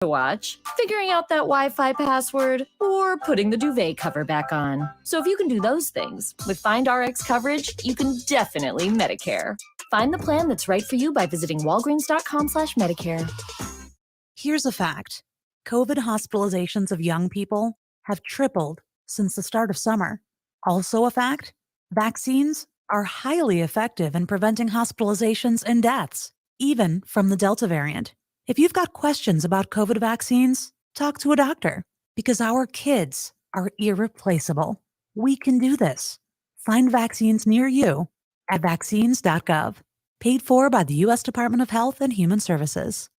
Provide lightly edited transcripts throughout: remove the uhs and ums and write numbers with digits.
to watch, figuring out that Wi-Fi password, or putting the duvet cover back on. So if you can do those things, with FindRx coverage, you can definitely Medicare. Find the plan that's right for you by visiting walgreens.com/Medicare. Here's a fact. COVID hospitalizations of young people have tripled since the start of summer. Also a fact, vaccines are highly effective in preventing hospitalizations and deaths, even from the Delta variant. If you've got questions about COVID vaccines, talk to a doctor, because our kids are irreplaceable. We can do this. Find vaccines near you at vaccines.gov. Paid for by the U.S. Department of Health and Human Services.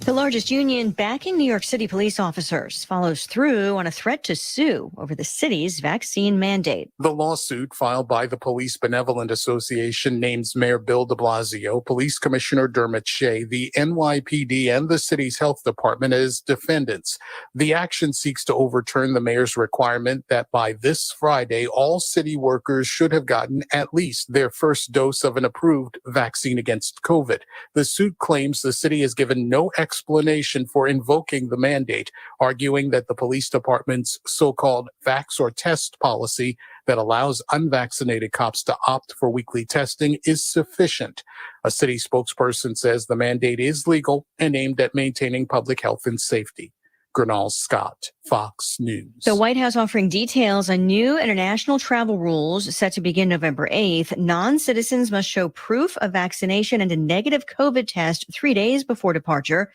The largest union backing New York City police officers follows through on a threat to sue over the city's vaccine mandate. The lawsuit filed by the Police Benevolent Association names Mayor Bill de Blasio, Police Commissioner Dermot Shea, the NYPD, and the city's health department as defendants. The action seeks to overturn the mayor's requirement that by this Friday, all city workers should have gotten at least their first dose of an approved vaccine against COVID. The suit claims the city has given no explanation for invoking the mandate, arguing that the police department's so-called vax or test policy that allows unvaccinated cops to opt for weekly testing is sufficient. A city spokesperson says the mandate is legal and aimed at maintaining public health and safety. Gernal Scott, Fox News. The White House offering details on new international travel rules set to begin November 8th. Non-citizens must show proof of vaccination and a negative COVID test 3 days before departure.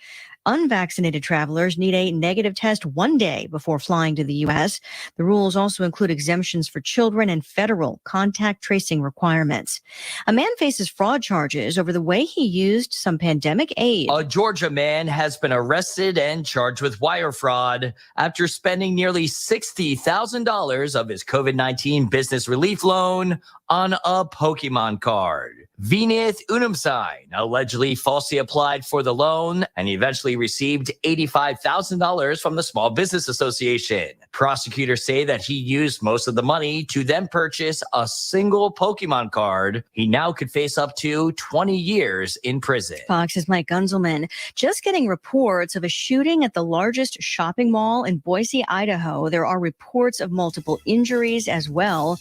Unvaccinated travelers need a negative test 1 day before flying to the U.S. The rules also include exemptions for children and federal contact tracing requirements. A man faces fraud charges over the way he used some pandemic aid. A Georgia man has been arrested and charged with wire fraud after spending nearly $60,000 of his COVID-19 business relief loan on a Pokemon card. Vinith Unumsign allegedly falsely applied for the loan and eventually received $85,000 from the Small Business Association. Prosecutors say that he used most of the money to then purchase a single Pokemon card. He now could face up to 20 years in prison. Fox's Mike Gunzelman. Just getting reports of a shooting at the largest shopping mall in Boise, Idaho. There are reports of multiple injuries as well.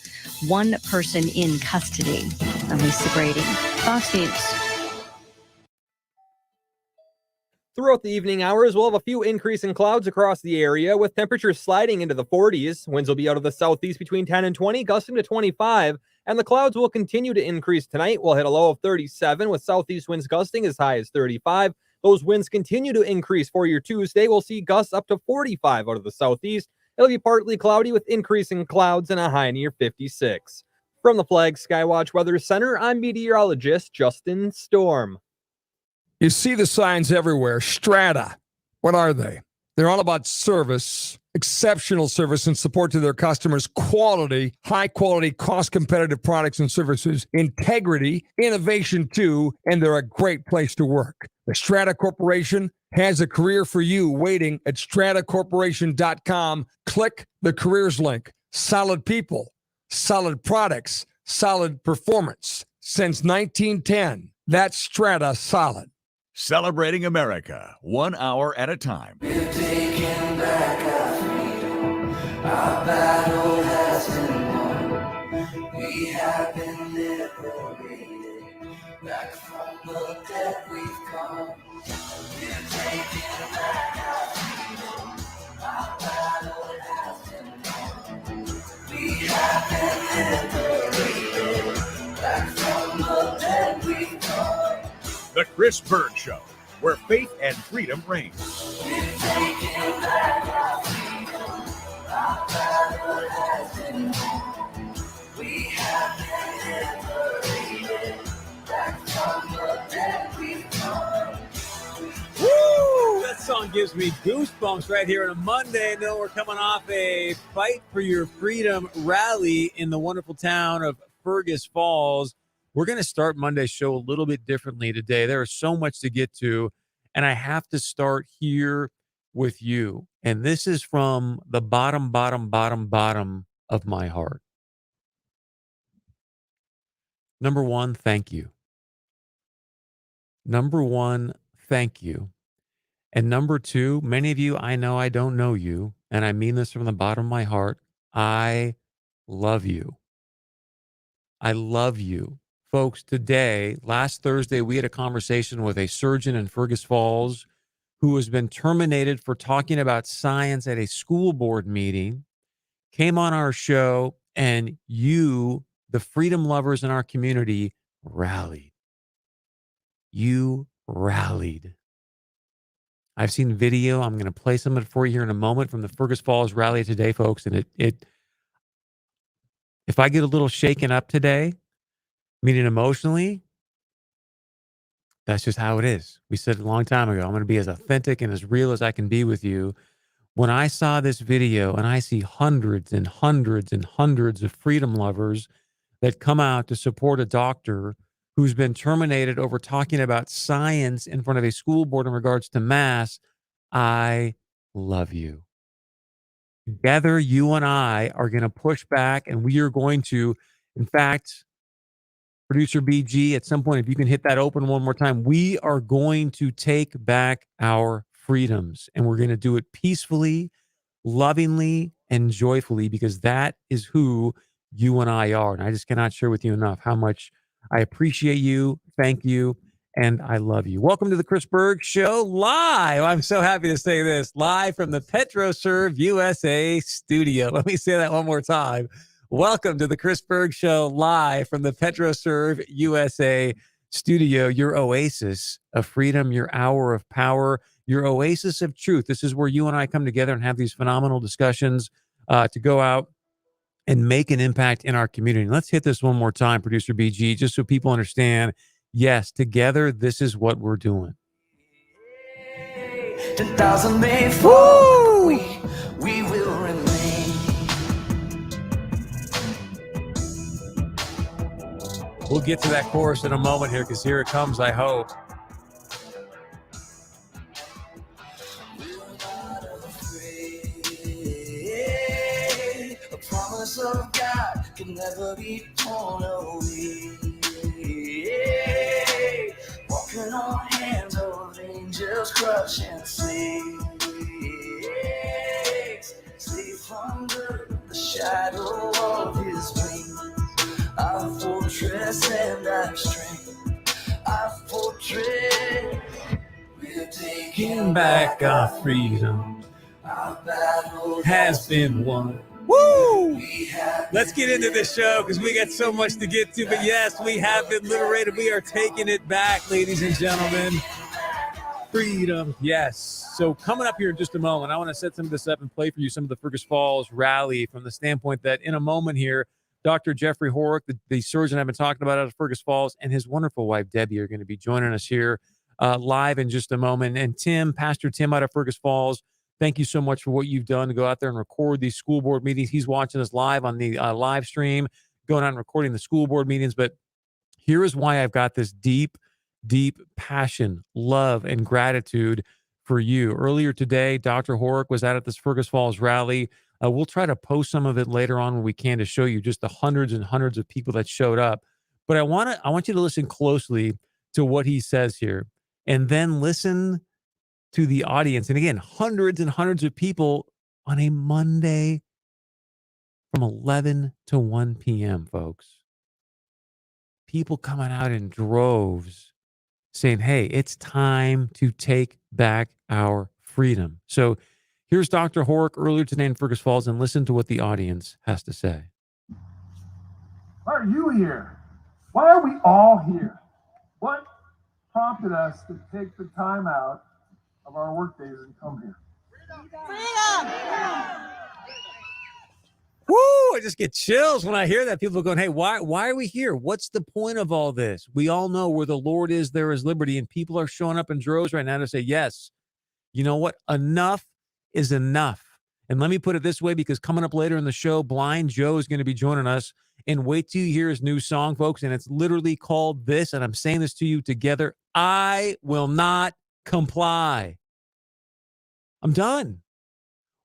One person in custody. I'm Lisa Brady, Fox News. Throughout the evening hours, we'll have a few increase in clouds across the area, with temperatures sliding into the 40s. Winds will be out of the southeast between 10 and 20, gusting to 25. And the clouds will continue to increase tonight. We'll hit a low of 37, with southeast winds gusting as high as 35. Those winds continue to increase for your Tuesday. We'll see gusts up to 45 out of the southeast. It'll be partly cloudy with increasing clouds and a high near 56. From the Flag Skywatch Weather Center, I'm meteorologist Justin Storm. You see the signs everywhere. Strata. What are they? They're all about service, exceptional service and support to their customers, quality, high quality, cost competitive products and services, integrity, innovation too, and they're a great place to work. The Strata Corporation has a career for you waiting at stratacorporation.com. Click the careers link. Solid people, solid products, solid performance. Since 1910, that's Strata Solid. Celebrating America, 1 hour at a time. We're taking back our freedom. Our battle has been won. We have been liberated. Back from the dead we've come. We're taking back our freedom. Our battle has been won. We have been liberated. Back from the dead we've come. The Chris Berg Show, where faith and freedom reign. We're taking back our freedom. Our battle has been won. We have been liberated. Back from the dead we've come. Woo! That song gives me goosebumps right here on a Monday. No, we're coming off a Fight for Your Freedom rally in the wonderful town of Fergus Falls. We're going to start Monday's show a little bit differently today. There is so much to get to, and I have to start here with you. And this is from the bottom of my heart. Number one, thank you. Number one, thank you And number two, many of you, I know I don't know you, and I mean this from the bottom of my heart. I love you. I love you. Folks, today, last Thursday, we had a conversation with a surgeon in Fergus Falls who has been terminated for talking about science at a school board meeting, came on our show, and you, the freedom lovers in our community, rallied. You rallied. I've seen video. I'm going to play some of it for you here in a moment from the Fergus Falls rally today, folks. And if I get a little shaken up today, meaning emotionally, that's just how it is. We said a long time ago, I'm going to be as authentic and as real as I can be with you. When I saw this video and I see hundreds and hundreds and hundreds of freedom lovers that come out to support a doctor who's been terminated over talking about science in front of a school board in regards to masks, I love you. Together, you and I are going to push back, and we are going to, in fact, producer BG, at some point, if you can hit that open one more time, we are going to take back our freedoms, and we're going to do it peacefully, lovingly, and joyfully, because that is who you and I are. And I just cannot share with you enough how much I appreciate you. Thank you. And I love you. Welcome to the Chris Berg Show live. I'm so happy to say this, live from the PetroServe USA studio. Let me say that one more time. Welcome to the Chris Berg Show live from the PetroServe USA studio, your oasis of freedom, your hour of power, your oasis of truth. This is where you and I come together and have these phenomenal discussions to go out and make an impact in our community. Let's hit this one more time, producer BG, just so people understand. Yes, together, this is what we're doing. 10,000 may fall, we will remain. We'll get to that chorus in a moment here, because here it comes, I hope. The promise of God can never be torn away. Walking on hands of angels, crush and slay. Safe under the shadow of His wings, our fortress and our strength, our fortress. We're taking back our freedom. Our battle has been won. Woo! Let's get into this show because we got so much to get to. But yes, we have been liberated. We are taking it back, ladies and gentlemen. Freedom. Yes. So coming up here in just a moment, I want to set some of this up and play for you some of the Fergus Falls rally from the standpoint that in a moment here, Dr. Jeffery Horak, the surgeon I've been talking about out of Fergus Falls, and his wonderful wife, Debbie, are going to be joining us here live in just a moment. And Tim, Pastor Tim out of Fergus Falls, thank you so much for what you've done to go out there and record these school board meetings. He's watching us live on the live stream, going out and recording the school board meetings. But here is why I've got this deep, deep passion, love, and gratitude for you. Earlier today, Dr. Horak was out at this Fergus Falls rally. We'll try to post some of it later on when we can to show you just the hundreds and hundreds of people that showed up. But I want you to listen closely to what he says here, and then listen to the audience. And again, hundreds and hundreds of people on a Monday from 11 to 1 p.m., folks. People coming out in droves saying, hey, it's time to take back our freedom. So here's Dr. Horak earlier today in Fergus Falls, and listen to what the audience has to say. Why are you here? Why are we all here? What prompted us to take the time out of our work days and come here? Freedom! Woo! I just get chills when I hear that. People are going, hey, why are we here? What's the point of all this? We all know where the Lord is, there is liberty. And people are showing up in droves right now to say, yes, you know what? Enough is enough. And let me put it this way, because coming up later in the show, Blind Joe is going to be joining us. And wait till you hear his new song, folks. And it's literally called this. And I'm saying this to you together. I will not comply. I'm done.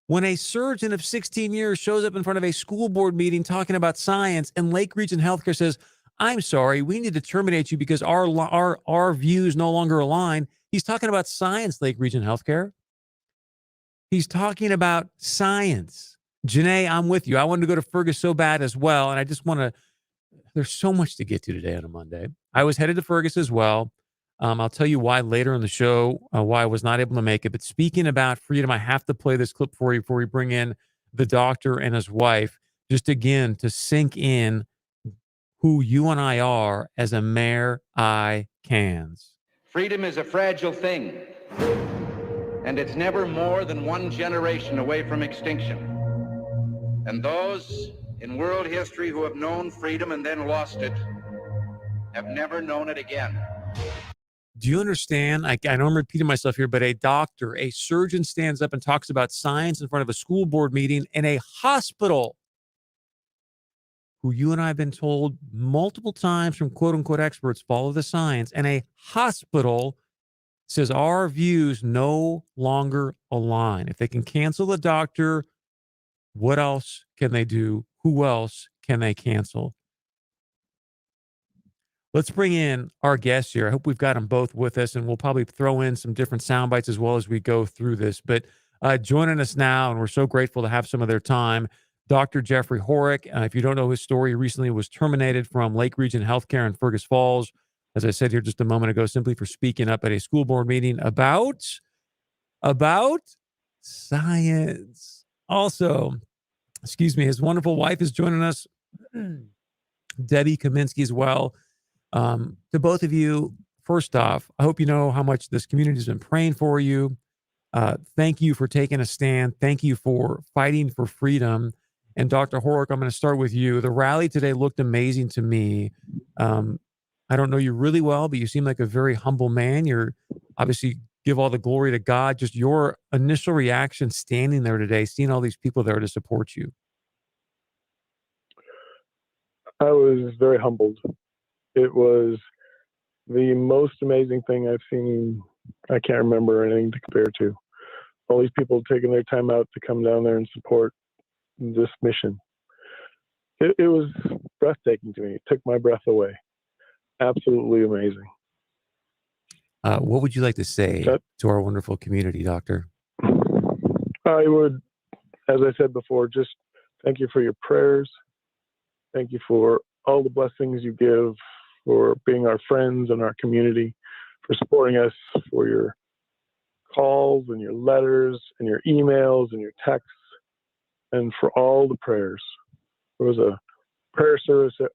When a surgeon of 16 years shows up in front of a school board meeting talking about science, and Lake Region Healthcare says, I'm sorry, we need to terminate you because our views no longer align. He's talking about science, Lake Region Healthcare. He's talking about science. Janae, I'm with you. I wanted to go to Fergus so bad as well. And I just want to, there's so much to get to today on a Monday. I was headed to Fergus as well. I'll tell you why later in the show, why I was not able to make it. But speaking about freedom, I have to play this clip for you before we bring in the doctor and his wife, just again to sink in who you and I are as a Mayor I-Cans. Freedom is a fragile thing, and it's never more than one generation away from extinction. And those in world history who have known freedom and then lost it have never known it again. Do you understand? I know I'm repeating myself here, but a doctor, a surgeon stands up and talks about science in front of a school board meeting in a hospital, who you and I have been told multiple times from quote unquote experts, follow the science, and a hospital says our views no longer align. If they can cancel the doctor, what else can they do? Who else can they cancel? Let's bring in our guests here. I hope we've got them both with us, and we'll probably throw in some different sound bites as well as we go through this. But joining us now, and we're so grateful to have some of their time, Dr. Jeffery Horak. If you don't know his story, he recently was terminated from Lake Region Healthcare in Fergus Falls, as I said here just a moment ago, simply for speaking up at a school board meeting about science. Also, his wonderful wife is joining us, Debbie Kominski as well. To both of you, first off, I hope you know how much this community has been praying for you. Thank you for taking a stand. Thank you for fighting for freedom. And Dr. Horak, I'm going to start with you. The rally today looked amazing to me. I don't know you really well, but you seem like a very humble man. You're obviously give all the glory to God. Just your initial reaction standing there today, seeing all these people there to support you. I was very humbled. It was the most amazing thing I've seen. I can't remember anything to compare to. All these people taking their time out to come down there and support this mission. It was breathtaking to me. It took my breath away. Absolutely amazing. What would you like to say to our wonderful community, Doctor? I would, as I said before, just thank you for your prayers. Thank you for all the blessings you give, for being our friends and our community, for supporting us, for your calls and your letters and your emails and your texts, and for all the prayers. There was a prayer service at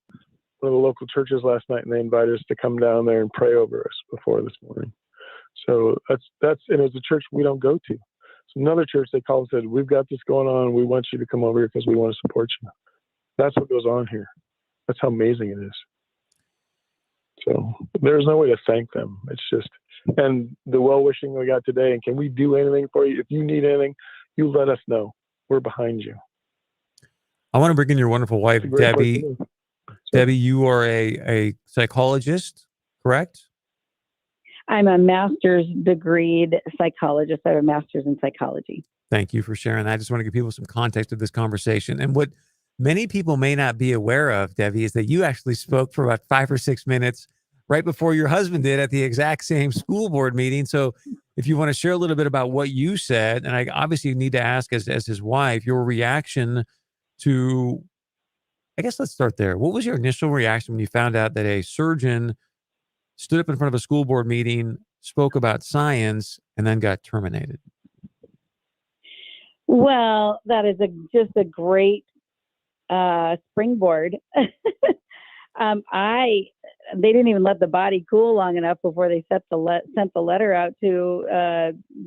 one of the local churches last night, and they invited us to come down there and pray over us before this morning. So that's and it's a church we don't go to. It's another church they called and said, "We've got this going on. We want you to come over here because we want to support you." That's what goes on here. That's how amazing it is. So there's no way to thank them. It's just, and the well-wishing we got today, and can we do anything for you? If you need anything, you let us know. We're behind you. I want to bring in your wonderful wife, Debbie. Debbie, you are a psychologist, correct? I'm a master's degreed psychologist. I have a master's in psychology. Thank you for sharing that. I just want to give people some context of this conversation. And what many people may not be aware of, Debbie, is that you actually spoke for about 5 or 6 minutes right before your husband did at the exact same school board meeting. So if you want to share a little bit about what you said, and I obviously need to ask as his wife, your reaction to, I guess let's start there. What was your initial reaction when you found out that a surgeon stood up in front of a school board meeting, spoke about science, and then got terminated? Well, that is just a great springboard. They didn't even let the body cool long enough before they sent the letter out to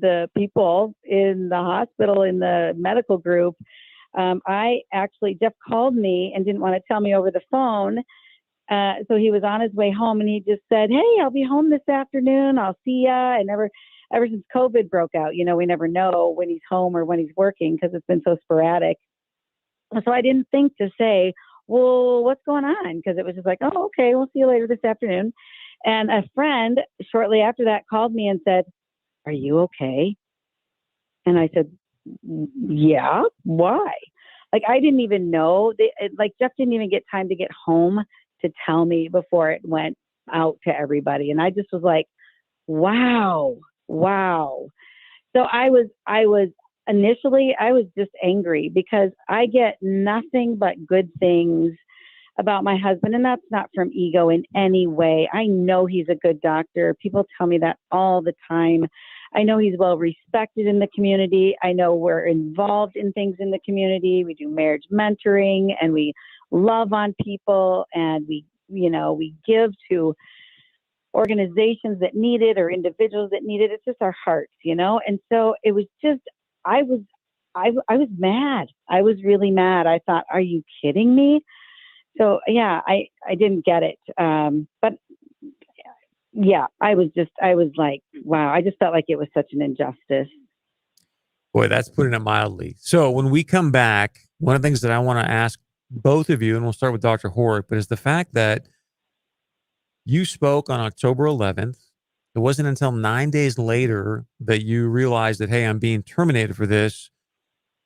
the people in the hospital, in the medical group. Jeff called me and didn't want to tell me over the phone. So he was on his way home and he just said, "Hey, I'll be home this afternoon. I'll see ya." And ever since COVID broke out, we never know when he's home or when he's working because it's been so sporadic. So I didn't think to say, "Well, what's going on?" Because it was just like, "Oh, okay, we'll see you later this afternoon." And a friend shortly after that called me and said, "Are you okay?" And I said, "Yeah, why?" Like, I didn't even know. Jeff didn't even get time to get home to tell me before it went out to everybody. And I just was like, wow. So I was initially, I was just angry because I get nothing but good things about my husband. And that's not from ego in any way. I know he's a good doctor. People tell me that all the time. I know he's well respected in the community. I know we're involved in things in the community. We do marriage mentoring and we love on people, and we give to organizations that need it or individuals that need it. It's just our hearts, And so it was just, I was mad. I was really mad. I thought, are you kidding me? So yeah, I didn't get it. But yeah, I was like, wow, I just felt like it was such an injustice. Boy, that's putting it mildly. So when we come back, one of the things that I want to ask both of you, and we'll start with Dr. Horak, but is the fact that you spoke on October 11th. It wasn't until 9 days later that you realized that, hey, I'm being terminated for this.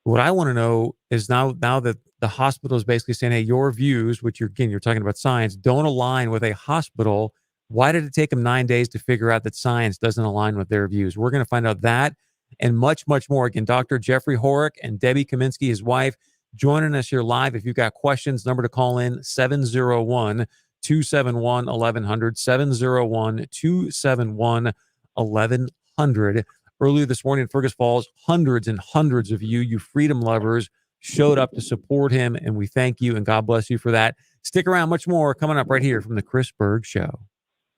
What I want to know is now that the hospital is basically saying, hey, your views, which you're talking about science, don't align with a hospital. Why did it take them 9 days to figure out that science doesn't align with their views? We're going to find out that and much, much more. Again, Dr. Jeffery Horak and Debbie Kominski, his wife, joining us here live. If you've got questions, number to call in, 701-271-1100, 701-271-1100. Earlier this morning in Fergus Falls, hundreds and hundreds of you freedom lovers, showed up to support him, and we thank you and God bless you for that. Stick around, much more coming up right here from the Chris Berg Show.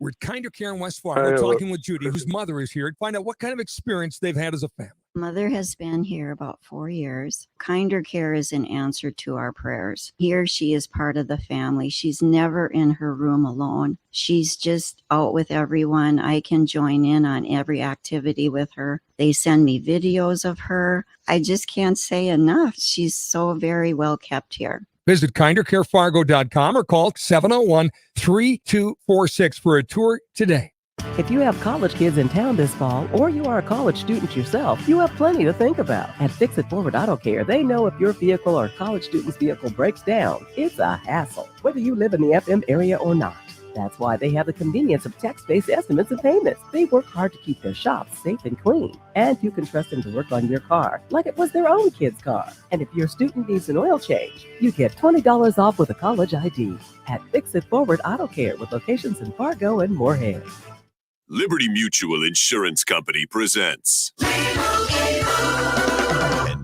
We're at Kinder Care in West Fargo, talking with Judy, whose mother is here, to find out what kind of experience they've had as a family. Mother has been here about 4 years. Kinder Care is an answer to our prayers. Here she is part of the family. She's never in her room alone. She's just out with everyone. I can join in on every activity with her. They send me videos of her. I just can't say enough. She's so very well kept here. Visit kindercarefargo.com or call 701-3246 for a tour today. If you have college kids in town this fall, or you are a college student yourself, you have plenty to think about. At Fix It Forward Auto Care, they know if your vehicle or college student's vehicle breaks down, it's a hassle, whether you live in the FM area or not. That's why they have the convenience of text-based estimates and payments. They work hard to keep their shops safe and clean. And you can trust them to work on your car like it was their own kid's car. And if your student needs an oil change, you get $20 off with a college ID at Fix It Forward Auto Care with locations in Fargo and Moorhead. Liberty Mutual Insurance Company presents and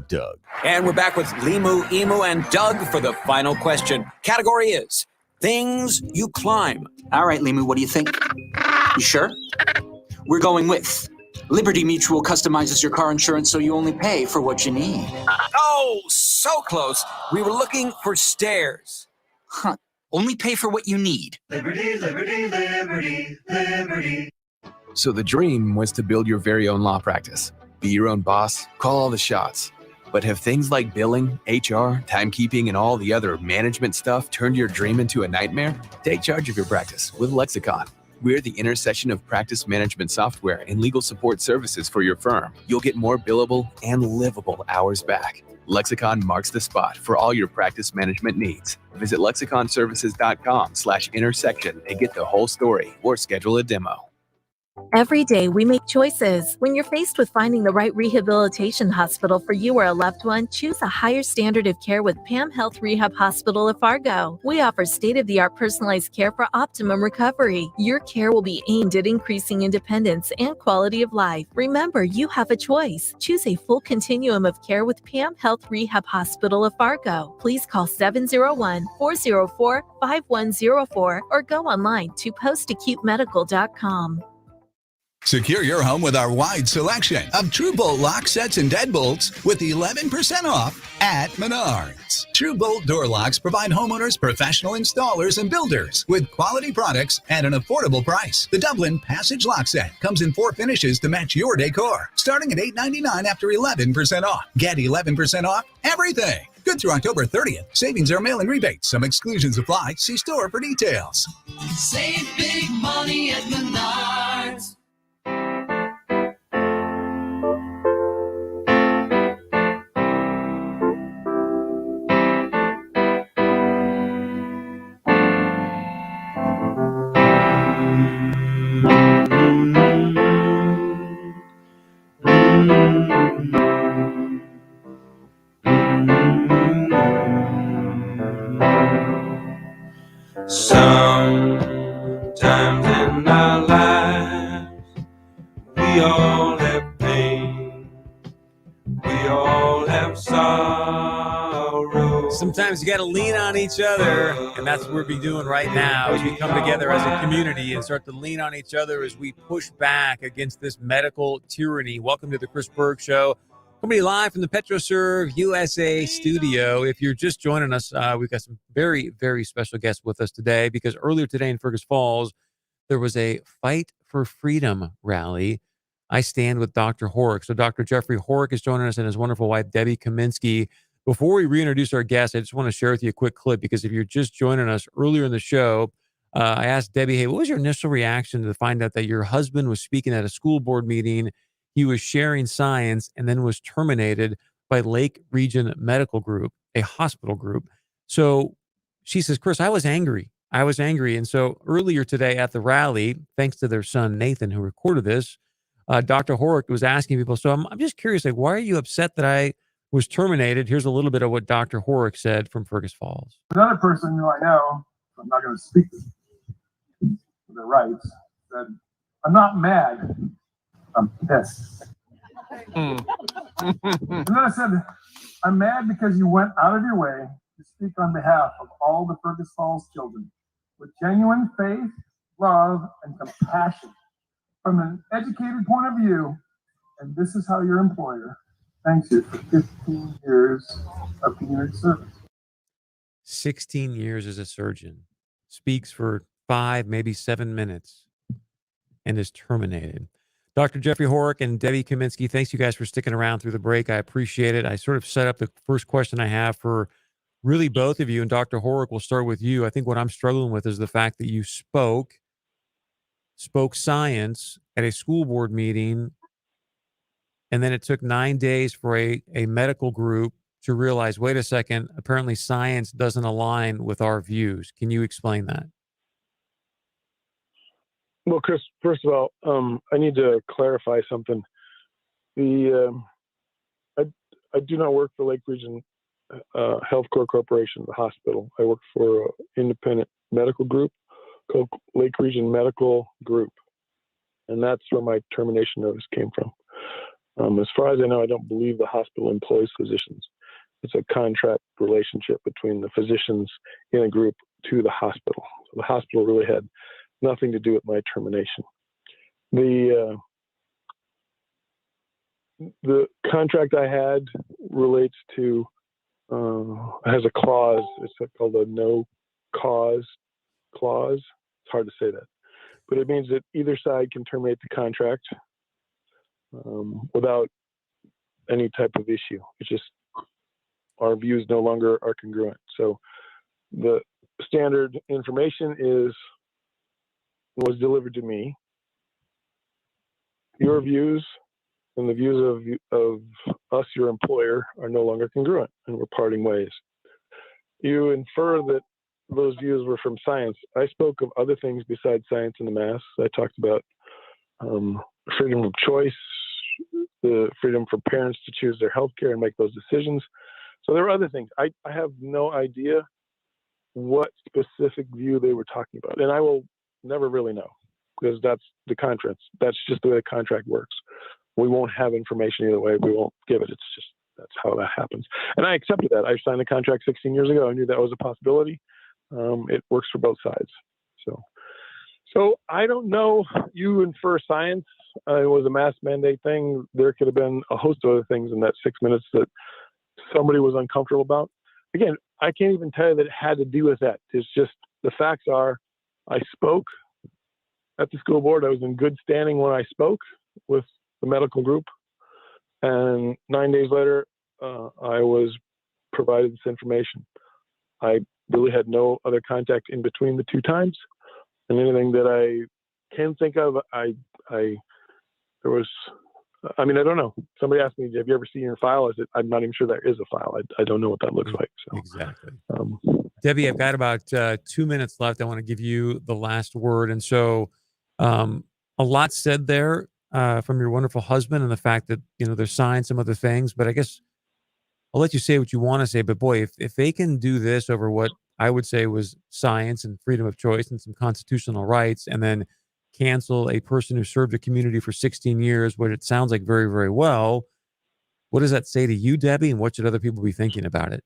Doug. And we're back with Limu, Emu, and Doug for the final question. Category is things you climb. All right, Limu, what do you think? You sure? We're going with Liberty Mutual customizes your car insurance so you only pay for what you need. Oh, so close. We were looking for stairs. Huh. Only pay for what you need. Liberty, liberty, liberty, liberty. So the dream was to build your very own law practice. Be your own boss, call all the shots. But have things like billing, HR, timekeeping, and all the other management stuff turned your dream into a nightmare? Take charge of your practice with Lexicon. We're the intersection of practice management software and legal support services for your firm. You'll get more billable and livable hours back. Lexicon marks the spot for all your practice management needs. Visit lexiconservices.com/intersection and get the whole story or schedule a demo. Every day we make choices. When you're faced with finding the right rehabilitation hospital for you or a loved one, choose a higher standard of care with PAM Health Rehab Hospital of Fargo. We offer state-of-the-art personalized care for optimum recovery. Your care will be aimed at increasing independence and quality of life. Remember, you have a choice. Choose a full continuum of care with PAM Health Rehab Hospital of Fargo. Please call 701-404-5104 or go online to postacutemedical.com. Secure your home with our wide selection of True Bolt lock sets and deadbolts with 11% off at Menards. True Bolt door locks provide homeowners, professional installers, and builders with quality products at an affordable price. The Dublin Passage lock set comes in 4 finishes to match your decor, starting at $8.99 after 11% off. Get 11% off everything. Good through October 30th. Savings are mail-in rebates. Some exclusions apply. See store for details. Save big money at Menards. sometimes you got to lean on each other, and that's what we'll be doing right now as we come together as a community and start to lean on each other as we push back against this medical tyranny. Welcome to the Chris Berg Show. Coming live from the PetroServe USA studio. If you're just joining us, we've got some very, very special guests with us today because earlier today in Fergus Falls, there was a Fight for Freedom rally. I stand with Dr. Horak. So Dr. Jeffery Horak is joining us and his wonderful wife, Debbie Kominski. Before we reintroduce our guests, I just want to share with you a quick clip because if you're just joining us earlier in the show, I asked Debbie, hey, what was your initial reaction to find out that your husband was speaking at a school board meeting? He was sharing science and then was terminated by Lake Region Medical Group, a hospital group. So she says, Chris, I was angry. And so earlier today at the rally, thanks to their son, Nathan, who recorded this, Dr. Horak was asking people, so I'm just curious, like, why are you upset that I was terminated? Here's a little bit of what Dr. Horak said from Fergus Falls. Another person who I know, I'm not going to speak for their rights, said, I'm not mad. I'm pissed. And then I said, I'm mad because you went out of your way to speak on behalf of all the Fergus Falls children with genuine faith, love, and compassion from an educated point of view. And this is how your employer thanks you for 15 years of community service. 16 years as a surgeon, speaks for 5, maybe 7 minutes, and is terminated. Dr. Jeffery Horak and Debbie Kominski, thanks you guys for sticking around through the break. I appreciate it. I sort of set up the first question I have for really both of you, and Dr. Horak, we'll start with you. I think what I'm struggling with is the fact that you spoke science at a school board meeting, and then it took 9 days for a medical group to realize, wait a second, apparently science doesn't align with our views. Can you explain that? Well, Chris, first of all, I need to clarify something. I do not work for Lake Region Health Care Corporation, the hospital. I work for an independent medical group called Lake Region Medical Group, and that's where my termination notice came from. As far as I know, I don't believe the hospital employs physicians. It's a contract relationship between the physicians in a group to the hospital. So the hospital really had nothing to do with my termination. The contract I had relates to, has a clause. It's called a no cause clause. It's hard to say that, but it means that either side can terminate the contract without any type of issue. It's just our views no longer are congruent. So the standard information was delivered to me. Your views and the views of us, your employer, are no longer congruent, and we're parting ways. You infer that those views were from science. I spoke of other things besides science in the mass. I talked about freedom of choice, the freedom for parents to choose their health care and make those decisions. So there were other things. I have no idea what specific view they were talking about, and I will never really know, because that's the contract. That's just the way the contract works. We won't have information either way. We won't give it. It's just, that's how that happens. And I accepted that. I signed the contract 16 years ago. I knew that was a possibility. It works for both sides. So I don't know. You infer science. It was a mass mandate thing. There could have been a host of other things in that 6 minutes that somebody was uncomfortable about. Again, I can't even tell you that it had to do with that. It's just, the facts are, I spoke at the school board. I was in good standing when I spoke with the medical group. And 9 days later, I was provided this information. I really had no other contact in between the two times. And anything that I can think of, I don't know. Somebody asked me, have you ever seen your file? I said, I'm not even sure there is a file. I don't know what that looks like. So exactly. Debbie, I've got about 2 minutes left. I want to give you the last word. And so a lot said there from your wonderful husband and the fact that, there's signs, some other things, but I guess I'll let you say what you want to say. But boy, if they can do this over what I would say was science and freedom of choice and some constitutional rights, and then cancel a person who served a community for 16 years, what it sounds like very, very well, what does that say to you, Debbie? And what should other people be thinking about it?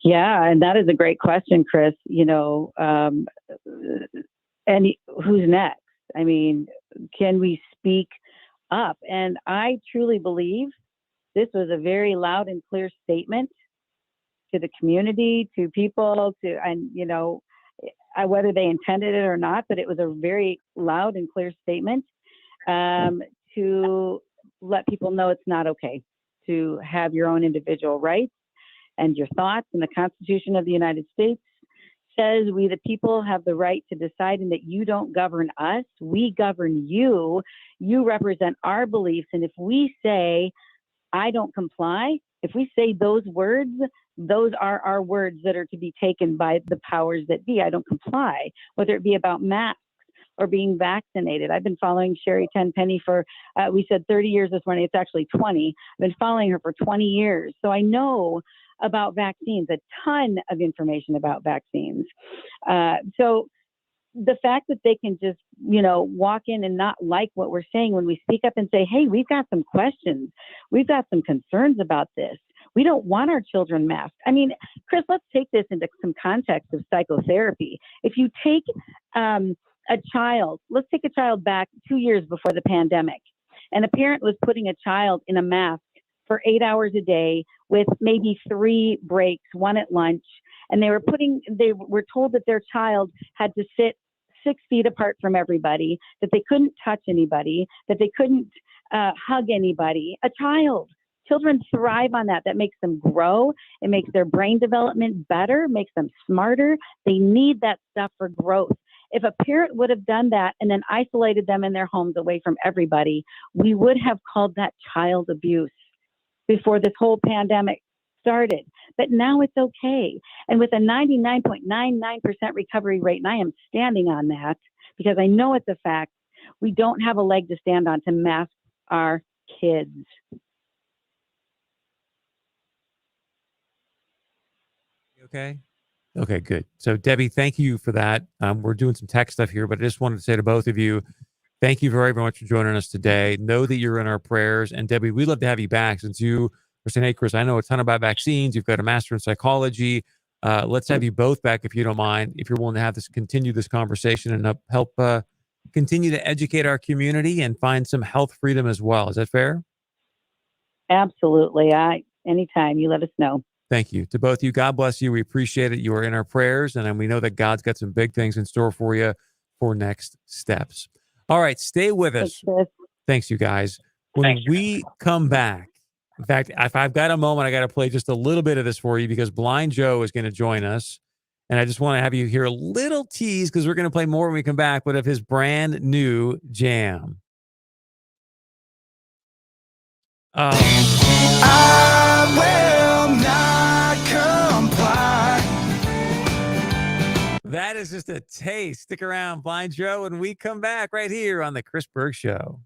Yeah, and that is a great question, Chris. And who's next? I mean, can we speak up? And I truly believe this was a very loud and clear statement to the community, to people, whether they intended it or not, but it was a very loud and clear statement to let people know it's not okay to have your own individual rights and your thoughts. And the Constitution of the United States says we, the people, have the right to decide, and that you don't govern us. We govern you. You represent our beliefs. And if we say, I don't comply, if we say those words, those are our words that are to be taken by the powers that be. I don't comply, whether it be about masks or being vaccinated. I've been following Sherry Tenpenny for, we said 30 years this morning, it's actually 20. I've been following her for 20 years. So I know about vaccines, a ton of information about vaccines. So the fact that they can just, walk in and not like what we're saying when we speak up and say, hey, we've got some questions. We've got some concerns about this. We don't want our children masked. I mean, Chris, let's take this into some context of psychotherapy. If you take let's take a child back 2 years before the pandemic, and a parent was putting a child in a mask for 8 hours a day with maybe 3 breaks, 1 at lunch, and they were told that their child had to sit 6 feet apart from everybody, that they couldn't touch anybody, that they couldn't hug anybody. Children thrive on that. That makes them grow. It makes their brain development better, makes them smarter. They need that stuff for growth. If a parent would have done that and then isolated them in their homes away from everybody, we would have called that child abuse before this whole pandemic started. But now it's okay. And with a 99.99% recovery rate, and I am standing on that because I know it's a fact, we don't have a leg to stand on to mask our kids. Okay. Okay, good. So Debbie, thank you for that. We're doing some tech stuff here, but I just wanted to say to both of you, thank you very much for joining us today. Know that you're in our prayers. And Debbie, we'd love to have you back since you were saying, hey, Chris, I know a ton about vaccines. You've got a master in psychology. Let's have you both back if you don't mind, if you're willing to continue this conversation and help continue to educate our community and find some health freedom as well. Is that fair? Absolutely. Anytime, you let us know. Thank you to both of you. God bless you. We appreciate it. You are in our prayers, and we know that God's got some big things in store for you for next steps. All right, stay with us. Thanks, you guys. When we come back, in fact, if I've got a moment, I got to play just a little bit of this for you because Blind Joe is going to join us. And I just want to have you hear a little tease because we're going to play more when we come back, but of his brand new jam. I will not comply. That is just a taste. Stick around, Blind Joe, when we come back right here on the Chris Berg Show.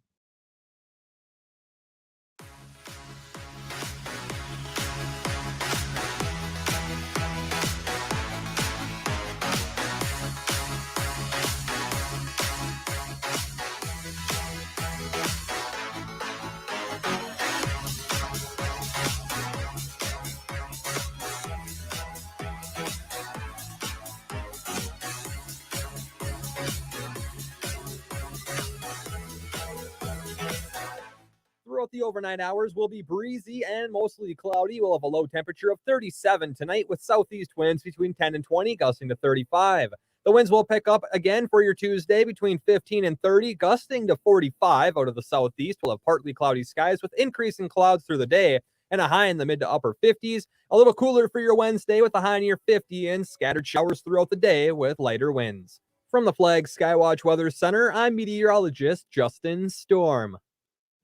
Throughout the overnight hours will be breezy and mostly cloudy. We'll have a low temperature of 37 tonight with southeast winds between 10 and 20, gusting to 35. The winds will pick up again for your Tuesday between 15 and 30, gusting to 45 out of the southeast. We'll have partly cloudy skies with increasing clouds through the day and a high in the mid to upper 50s. A little cooler for your Wednesday with a high near 50 and scattered showers throughout the day with lighter winds. From the Flag Skywatch Weather Center, I'm meteorologist Justin Storm.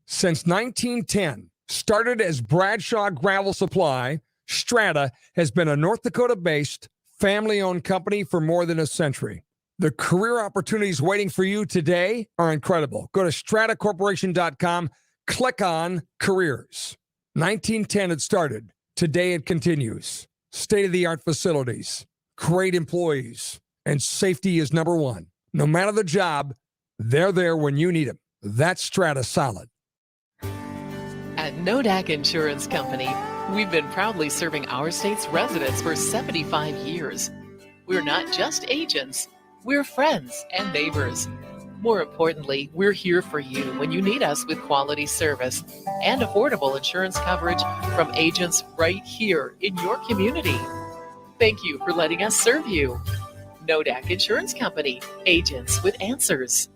Since 1910, started as Bradshaw Gravel Supply, Strata has been a North Dakota-based, family-owned company for more than a century. The career opportunities waiting for you today are incredible. Go to stratacorporation.com, click on Careers. 1910 it started. Today it continues. State-of-the-art facilities, great employees, and safety is number one. No matter the job, they're there when you need them. That's Strata Solid. At Nodak Insurance Company, We've been proudly serving our state's residents for 75 years. We're not just agents, we're friends and neighbors. More importantly, we're here for you when you need us with quality service and affordable insurance coverage from agents right here in your community. Thank you for letting us serve you. Nodak Insurance Company, agents with answers.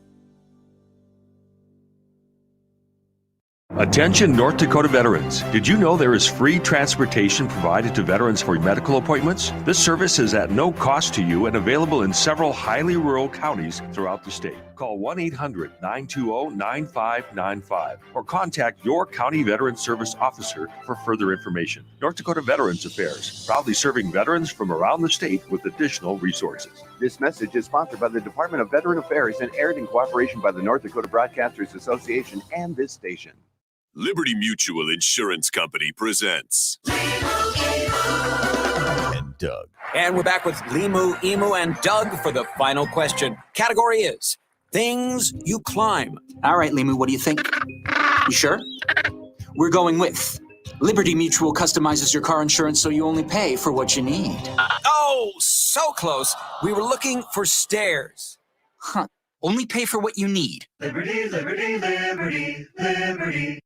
Attention North Dakota veterans. Did you know there is free transportation provided to veterans for medical appointments? This service is at no cost to you and available in several highly rural counties throughout the state. Call 1-800-920-9595 or contact your county veteran service officer for further information. North Dakota Veterans Affairs, proudly serving veterans from around the state with additional resources. This message is sponsored by the Department of Veteran Affairs and aired in cooperation by the North Dakota Broadcasters Association and this station. Liberty Mutual Insurance Company presents and Doug. And we're back with Limu, Emu, and Doug for the final question. Category is things you climb. All right, Limu, what do you think? You sure? We're going with Liberty Mutual customizes your car insurance so you only pay for what you need. Oh, so close. We were looking for stairs. Huh. Only pay for what you need. Liberty, liberty, liberty, liberty.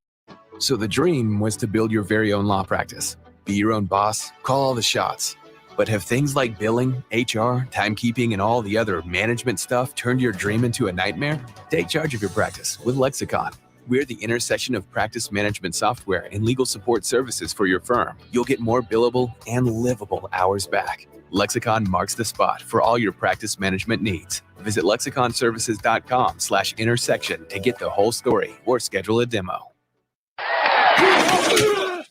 So the dream was to build your very own law practice. Be your own boss, call all the shots. But have things like billing, HR, timekeeping, and all the other management stuff turned your dream into a nightmare? Take charge of your practice with Lexicon. We're the intersection of practice management software and legal support services for your firm. You'll get more billable and livable hours back. Lexicon marks the spot for all your practice management needs. Visit lexiconservices.com/intersection to get the whole story or schedule a demo.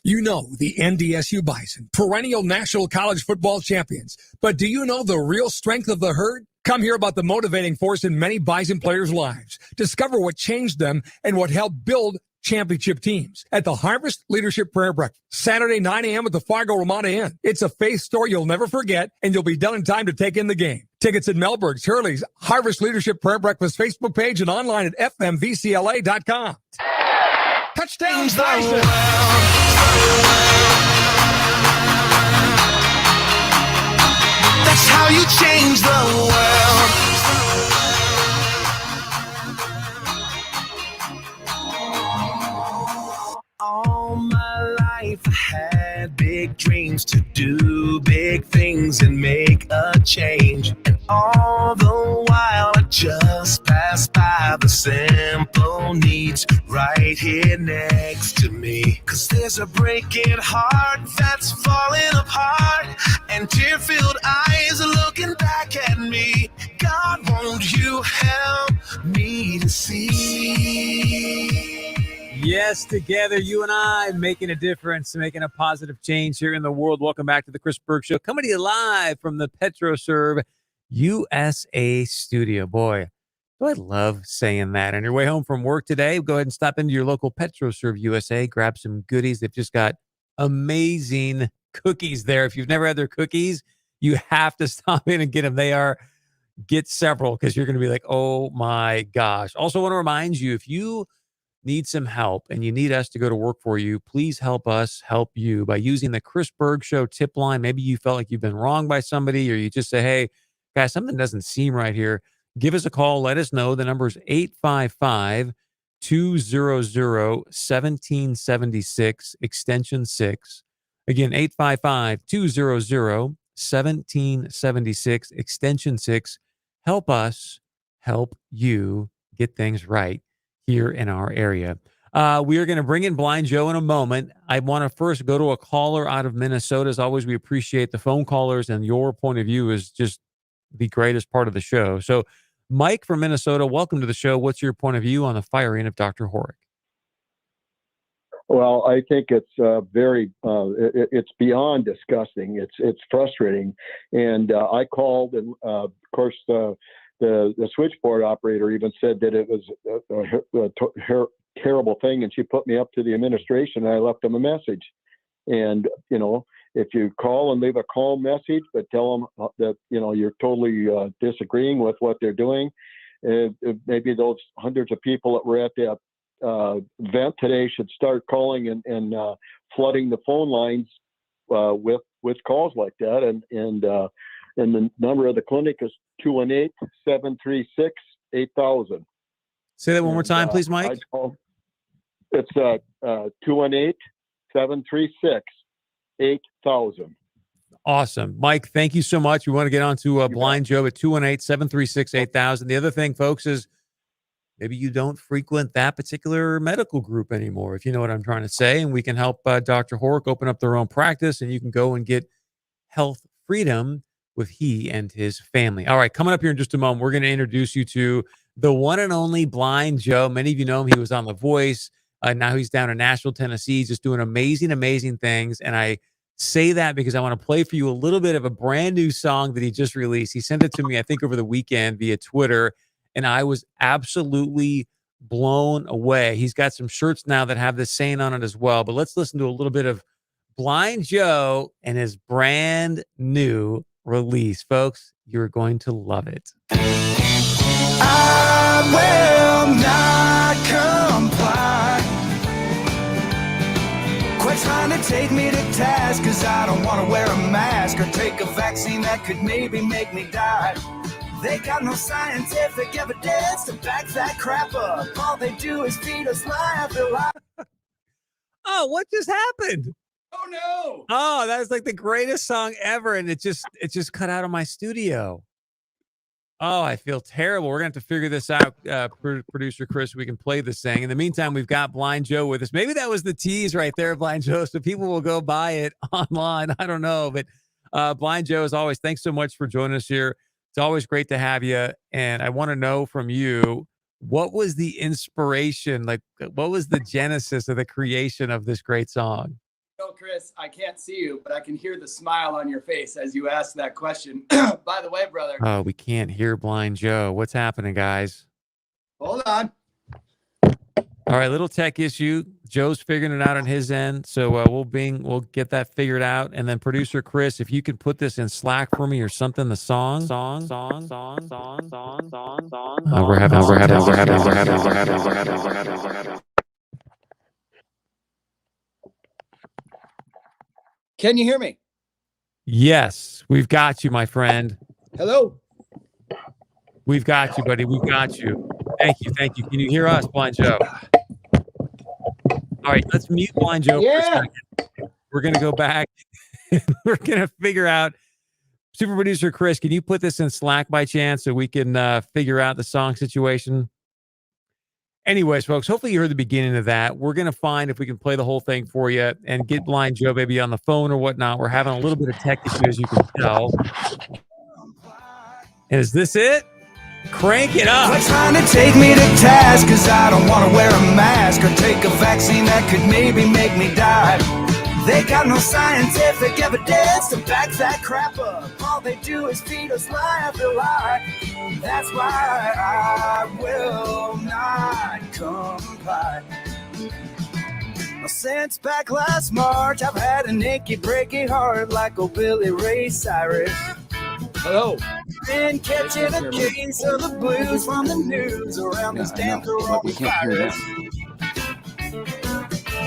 You know the NDSU Bison, perennial national college football champions. But do you know the real strength of the herd? Come hear about the motivating force in many Bison players' lives. Discover what changed them and what helped build championship teams at the Harvest Leadership Prayer Breakfast, Saturday 9 a.m. at the Fargo Ramada Inn. It's a faith story you'll never forget, and you'll be done in time to take in the game. Tickets at Melberg's, Hurley's, Harvest Leadership Prayer Breakfast Facebook page and online at fmvcla.com. Touchdown, Bison! That's how you change the world. All my life I had big dreams to do big things and make a change. And all the while I just pass by the simple needs right here next to me. 'Cause there's a breaking heart that's falling apart, and tear-filled eyes are looking back at me. God, won't you help me to see? Yes, together, you and I making a difference, making a positive change here in the world. Welcome back to the Chris Berg Show, coming to you live from the PetroServe USA studio. Boy, do I love saying that. On your way home from work today, go ahead and stop into your local PetroServe USA, grab some goodies. They've just got amazing cookies there. If you've never had their cookies, you have to stop in and get them. Get several because you're going to be like, oh my gosh. Also want to remind you, if you need some help and you need us to go to work for you, please help us help you by using the Chris Berg Show tip line. Maybe you felt like you've been wronged by somebody, or you just say, hey, guys, something doesn't seem right here. Give us a call. Let us know. The number is 855-200-1776, extension 6. Again, 855-200-1776, extension 6. Help us help you get things right here in our area. We are going to bring in Blind Joe in a moment. I want to first go to a caller out of Minnesota. As always, we appreciate the phone callers, and your point of view is just the greatest part of the show. So, Mike from Minnesota, welcome to the show. What's your point of view on the firing of Dr. Horak? Well, I think it's it's beyond disgusting. It's frustrating. And I called, and of course, the switchboard operator even said that it was a terrible thing, and she put me up to the administration, and I left them a message. And, you know, if you call and leave a calm message, but tell them that, you know, you're totally disagreeing with what they're doing, maybe those hundreds of people that were at that event today should start calling and flooding the phone lines with calls like that, and the number of the clinic is 218-736-8000. Say that one more time, please, Mike. It's 218-736-8000. Awesome. Mike, thank you so much. We want to get on to Blind Joe at 218-736-8000. The other thing, folks, is maybe you don't frequent that particular medical group anymore, if you know what I'm trying to say, and we can help Dr. Horak open up their own practice, and you can go and get health freedom with he and his family. All right, coming up here in just a moment, we're going to introduce you to the one and only Blind Joe. Many of you know him. He was on The Voice. Now he's down in Nashville, Tennessee, just doing amazing, amazing things. And I say that because I want to play for you a little bit of a brand new song that he just released. He sent it to me, I think, over the weekend via Twitter, and I was absolutely blown away. He's got some shirts now that have this saying on it as well. But let's listen to a little bit of Blind Joe and his brand new release. Folks, you're going to love it. I will not comply. Quit trying to take me to task, cause I don't want to wear a mask or take a vaccine that could maybe make me die. They got no scientific evidence to back that crap up. All they do is feed us lie after lie. Oh, what just happened? Oh no! Oh, that is like the greatest song ever, and it just cut out of my studio. Oh, I feel terrible. We're gonna have to figure this out, producer Chris. We can play this thing. In the meantime, we've got Blind Joe with us. Maybe that was the tease right there, Blind Joe, so people will go buy it online. I don't know, but Blind Joe, as always, thanks so much for joining us here. It's always great to have you, and I want to know from you, what was the inspiration? Like, what was the genesis of the creation of this great song? No, Chris, I can't see you, but I can hear the smile on your face as you ask that question. By the way, brother. Oh, we can't hear Blind Joe. What's happening, guys? Hold on. All right, little tech issue. Joe's figuring it out on his end, so we'll get that figured out. And then producer Chris, if you could put this in Slack for me or something, the song. We're having. Can you hear me? Yes, we've got you, my friend. Hello. We've got you, buddy. We've got you. Thank you. Can you hear us, Blind Joe? All right, let's mute Blind Joe for a second. We're going to go back. We're going to figure out. Super producer Chris, can you put this in Slack by chance so we can figure out the song situation? Anyways, folks, hopefully you heard the beginning of that. We're going to find if we can play the whole thing for you and get Blind Joe maybe on the phone or whatnot. We're having a little bit of tech issue, as you can tell. And is this it? Crank it up. Quit trying to take me to task, cause I don't want to wear a mask or take a vaccine that could maybe make me die. They got no scientific evidence to back that crap up. All they do is feed us lie after lie. That's why I will not comply. Since back last March, I've had an achy, breaky heart like old Billy Ray Cyrus. Hello. Been catching a case of the blues from the news around this damn coronavirus.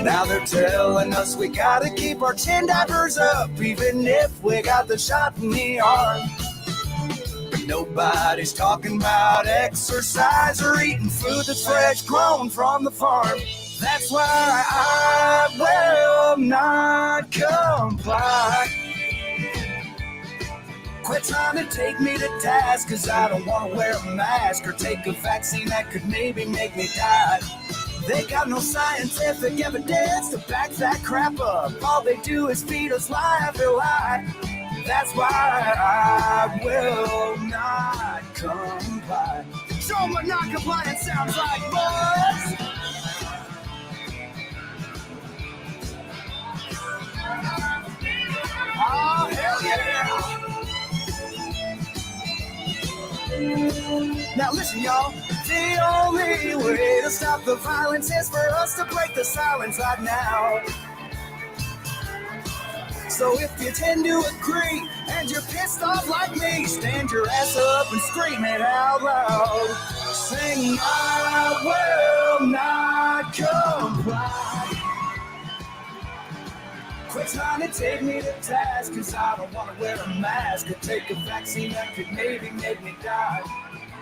Now they're telling us we gotta keep our chin diapers up, even if we got the shot in the arm. But nobody's talking about exercise or eating food that's fresh grown from the farm. That's why I will not comply. Quit trying to take me to task, cause I don't want to wear a mask or take a vaccine that could maybe make me die. They got no scientific evidence to back that crap up. All they do is feed us lie after lie. That's why I will not comply. Show them what not compliant sounds like, boys. Oh, hell yeah. Now listen, y'all, the only way to stop the violence is for us to break the silence right now. So if you tend to agree and you're pissed off like me, stand your ass up and scream it out loud. Sing, I will not comply. Quit trying to take me to task, cause I don't want to wear a mask or take a vaccine that could maybe make me die.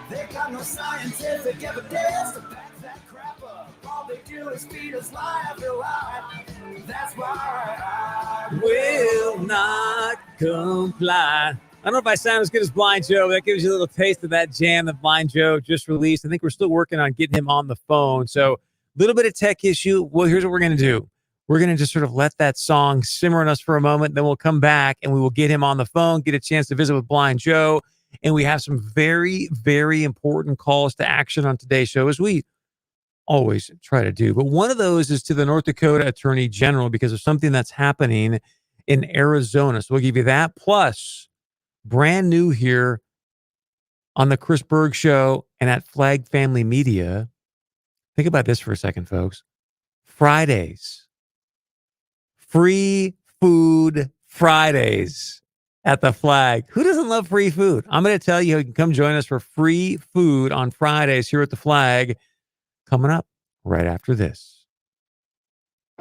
They got no scientific evidence to back that crap up. All they do is feed us lie after lie. That's why I Will not comply. I don't know if I sound as good as Blind Joe, but that gives you a little taste of that jam that Blind Joe just released. I think we're still working on getting him on the phone. So a little bit of tech issue. Well, here's what we're going to do. We're going to just sort of let that song simmer in us for a moment. Then we'll come back and we will get him on the phone, get a chance to visit with Blind Joe. And we have some very, very important calls to action on today's show, as we always try to do. But one of those is to the North Dakota Attorney General because of something that's happening in Arizona. So we'll give you that. Plus, brand new here on the Chris Berg Show and at Flag Family Media. Think about this for a second, folks. Fridays. Free food Fridays at the Flag. Who doesn't love free food? I'm going to tell you, you can come join us for free food on Fridays here at the Flag. Coming up right after this.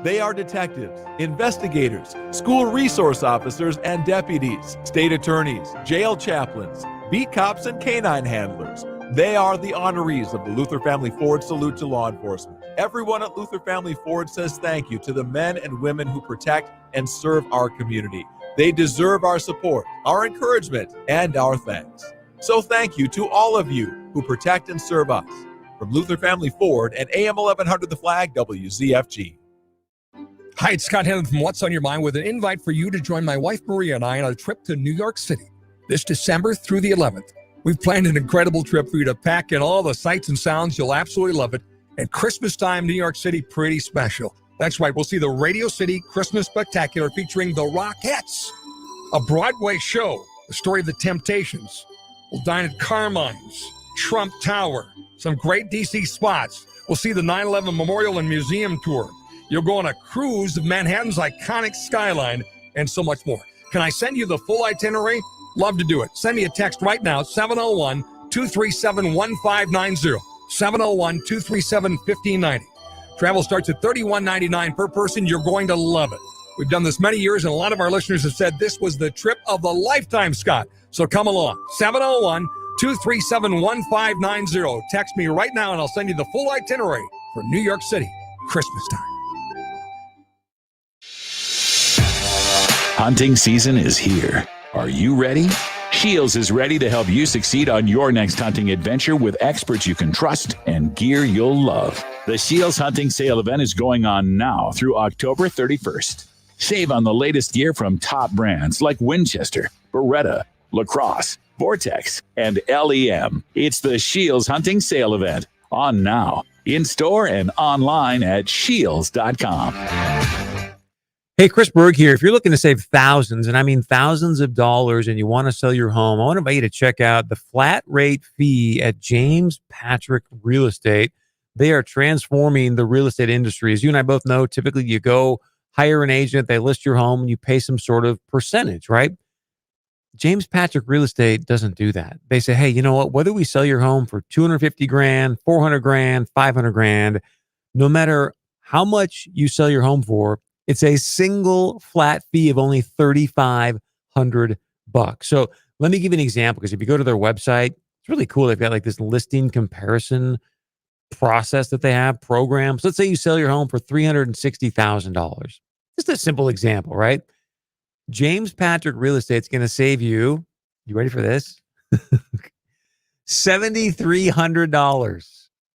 They are detectives, investigators, school resource officers and deputies, state attorneys, jail chaplains, beat cops, and canine handlers. They are the honorees of the Luther Family Ford Salute to Law Enforcement. Everyone at Luther Family Ford says thank you to the men and women who protect and serve our community. They deserve our support, our encouragement, and our thanks. So thank you to all of you who protect and serve us. From Luther Family Ford and AM 1100 The Flag, WZFG. Hi, it's Scott Hennon from What's on Your Mind with an invite for you to join my wife Maria and I on a trip to New York City this December through the 11th. We've planned an incredible trip for you to pack in all the sights and sounds. You'll absolutely love it. And Christmas time, New York City, pretty special. That's right. We'll see the Radio City Christmas Spectacular featuring the Rockettes, a Broadway show, the story of the Temptations. We'll dine at Carmine's, Trump Tower, some great DC spots. We'll see the 9/11 Memorial and Museum Tour. You'll go on a cruise of Manhattan's iconic skyline and so much more. Can I send you the full itinerary? Love to do it. Send me a text right now, 701-237-1590. 701-237-1590. Travel starts at $31.99 per person. You're going to love it. We've done this many years, and a lot of our listeners have said this was the trip of the lifetime, Scott. So come along. 701-237-1590. Text me right now, and I'll send you the full itinerary for New York City, Christmas time. Hunting season is here. Are you ready? Shields is ready to help you succeed on your next hunting adventure with experts you can trust and gear you'll love. The Shields Hunting Sale event is going on now through October 31st. Save on the latest gear from top brands like Winchester, Beretta, Lacrosse, Vortex, and LEM. It's the Shields Hunting Sale event on now, in store and online at shields.com. Hey, Chris Berg here. If you're looking to save thousands, and I mean thousands of dollars, and you want to sell your home, I want to invite you to check out the flat rate fee at James Patrick Real Estate. They are transforming the real estate industry. As you and I both know, typically you go hire an agent, they list your home, and you pay some sort of percentage, right? James Patrick Real Estate doesn't do that. They say, hey, you know what? Whether we sell your home for $250,000, $400,000, $500,000, no matter how much you sell your home for, it's a single flat fee of only $3,500. So let me give you an example, because if you go to their website, it's really cool. They've got like this listing comparison process that they have, programs. Let's say you sell your home for $360,000. Just a simple example, right? James Patrick Real Estate's going to save you ready for this? $7,300.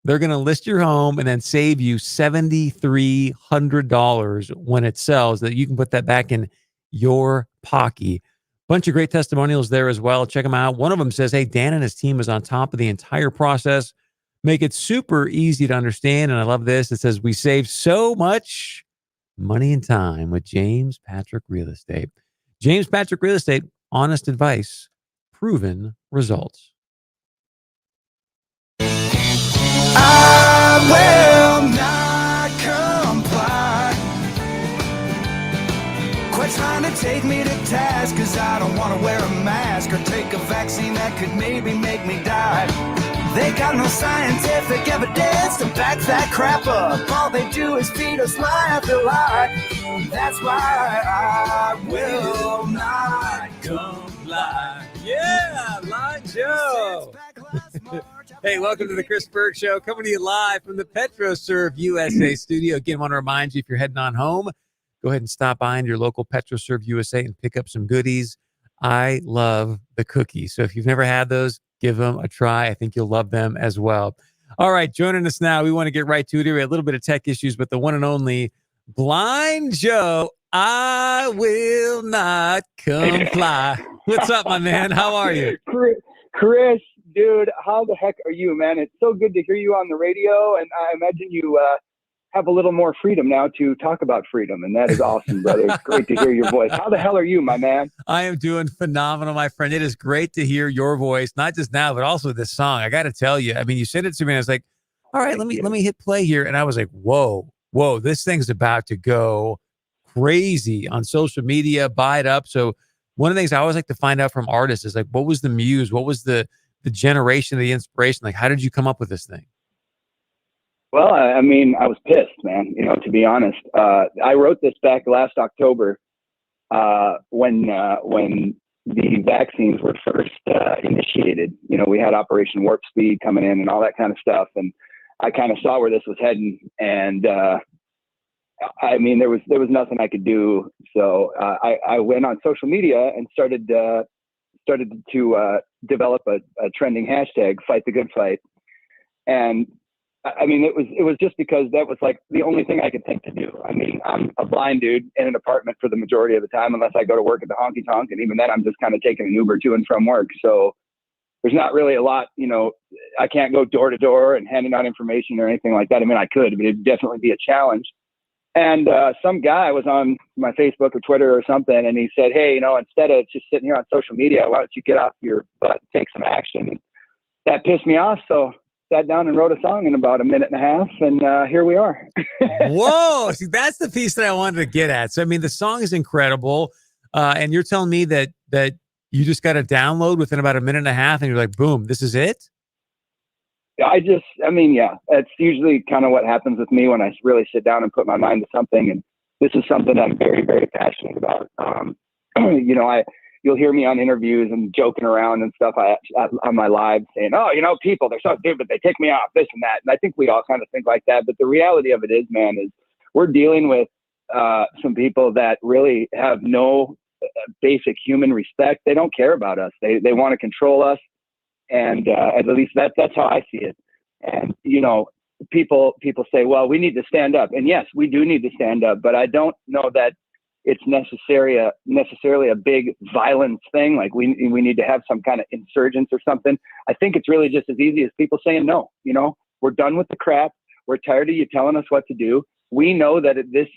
They're going to list your home and then save you $7,300 when it sells, that you can put that back in your pocket. Bunch of great testimonials there as well. Check them out. One of them says, hey, Dan and his team is on top of the entire process. Make it super easy to understand. And I love this. It says, we save so much money and time with James Patrick Real Estate. James Patrick Real Estate, honest advice, proven results. I will not comply. Quit trying to take me to task, cause I don't want to wear a mask or take a vaccine that could maybe make me die. They got no scientific evidence to back that crap up. All they do is feed us lie after lie. That's why I will not comply. Yeah, Line Joe. Hey, welcome to the Chris Berg Show, coming to you live from the PetroServe USA studio. Again, I want to remind you, if you're heading on home, go ahead and stop by in your local PetroServe USA and pick up some goodies. I love the cookies. So if you've never had those, give them a try. I think you'll love them as well. All right, joining us now, we want to get right to it here. We had a little bit of tech issues, but the one and only Blind Joe, I will not comply. What's up, my man? How are you? Chris, dude, how the heck are you, man? It's so good to hear you on the radio, and I imagine you have a little more freedom now to talk about freedom, and that is awesome, brother. It's great to hear your voice. How the hell are you, my man? I am doing phenomenal, my friend. It is great to hear your voice, not just now, but also this song. I got to tell you, I mean, you sent it to me, and I was like, all right, let me hit play here. And I was like, whoa, this thing's about to go crazy on social media, buy it up. So one of the things I always like to find out from artists is like, what was the muse? What was the generation, the inspiration? Like, how did you come up with this thing? Well, I mean, I was pissed, man, to be honest. I wrote this back last October when the vaccines were first initiated. We had Operation Warp Speed coming in and all that kind of stuff. And I kind of saw where this was heading. And I mean, there was nothing I could do. So I went on social media and started to develop a trending hashtag, Fight the Good Fight. And I mean, it was just because that was like the only thing I could think to do. I mean, I'm a blind dude in an apartment for the majority of the time, unless I go to work at the honky tonk. And even then, I'm just kind of taking an Uber to and from work. So there's not really a lot, I can't go door to door and handing out information or anything like that. I mean, I could, but it'd definitely be a challenge. And some guy was on my Facebook or Twitter or something, and he said, hey, instead of just sitting here on social media, why don't you get off your butt and take some action? And that pissed me off. So sat down and wrote a song in about a minute and a half, and here we are. Whoa. See, that's the piece that I wanted to get at. So, I mean, the song is incredible. And you're telling me that you just got a download within about a minute and a half, and you're like, boom, this is it? Yeah, it's usually kind of what happens with me when I really sit down and put my mind to something. And this is something I'm very, very passionate about. You'll hear me on interviews and joking around and stuff on my live saying, oh, people, they're so stupid, they tick me off, this and that. And I think we all kind of think like that. But the reality of it is, man, is we're dealing with some people that really have no basic human respect. They don't care about us. They want to control us. And at least that's how I see it. And, people say, well, we need to stand up. And yes, we do need to stand up. But I don't know that it's necessarily a big violence thing. Like we need to have some kind of insurgence or something. I think it's really just as easy as people saying no. We're done with the crap. We're tired of you telling us what to do. We know that this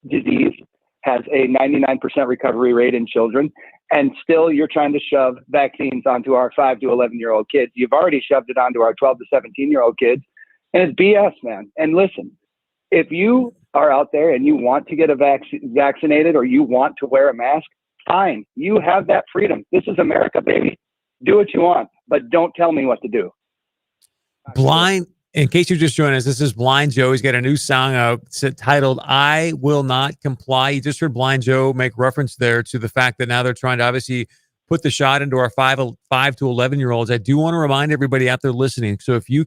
disease has a 99% recovery rate in children, and still you're trying to shove vaccines onto our 5 to 11-year-old kids. You've already shoved it onto our 12 to 17-year-old kids, and it's BS, man. And listen, if you are out there and you want to get vaccinated or you want to wear a mask, fine. You have that freedom. This is America, baby. Do what you want, but don't tell me what to do. Blind, in case you're just joining us, this is Blind Joe. He's got a new song out titled I Will Not Comply. You just heard Blind Joe make reference there to the fact that now they're trying to obviously put the shot into our 5 to 11-year-olds. I do want to remind everybody out there listening. So if we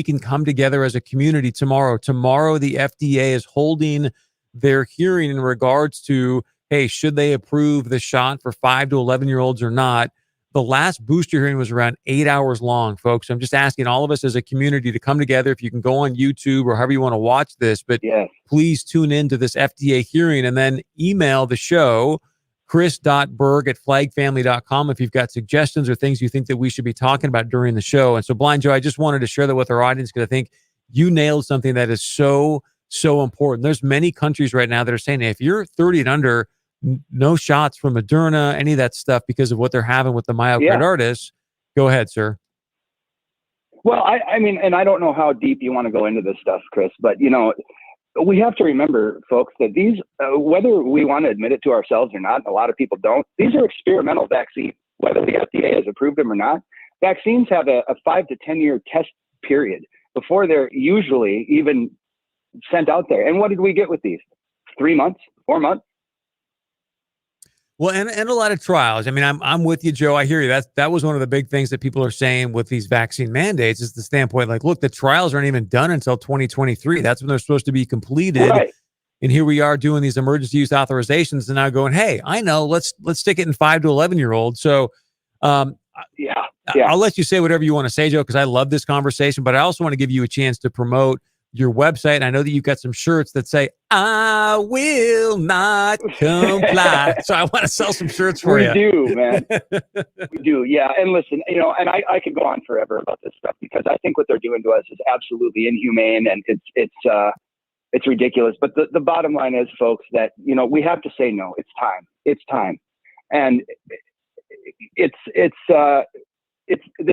can come together as a community tomorrow the FDA is holding their hearing in regards to, hey, should they approve the shot for 5 to 11-year-olds or not? The last booster hearing was around 8 hours long, folks. I'm just asking all of us as a community to come together. If you can go on YouTube or however you want to watch this, but please tune into this FDA hearing and then email the show, chris.berg@flagfamily.com, if you've got suggestions or things you think that we should be talking about during the show. And so, Blind Joe, I just wanted to share that with our audience because I think you nailed something that is so important. There's many countries right now that are saying, hey, if you're 30 and under, no shots from Moderna, any of that stuff because of what they're having with the myocarditis. Go ahead, sir. Well, I mean, and I don't know how deep you want to go into this stuff, Chris, but, we have to remember, folks, that these, whether we want to admit it to ourselves or not, a lot of people don't, these are experimental vaccines, whether the FDA has approved them or not. vaccines have a 5 to 10 year test period before they're usually even sent out there. And what did we get with these? 3 months, 4 months? Well, and a lot of trials. I mean, I'm with you, Joe. I hear you. That was one of the big things that people are saying with these vaccine mandates is the standpoint like, look, the trials aren't even done until 2023. That's when they're supposed to be completed. Right. And here we are doing these emergency use authorizations and now going, hey, I know, let's stick it in 5 to 11-year-olds. So yeah. I'll let you say whatever you want to say, Joe, because I love this conversation, but I also want to give you a chance to promote your website. I know that you've got some shirts that say, I will not comply. So I want to sell some shirts for you. We do, man. We do. Yeah. And listen, and I could go on forever about this stuff because I think what they're doing to us is absolutely inhumane and it's ridiculous. But the bottom line is, folks, that, we have to say no. It's time. It's time. And this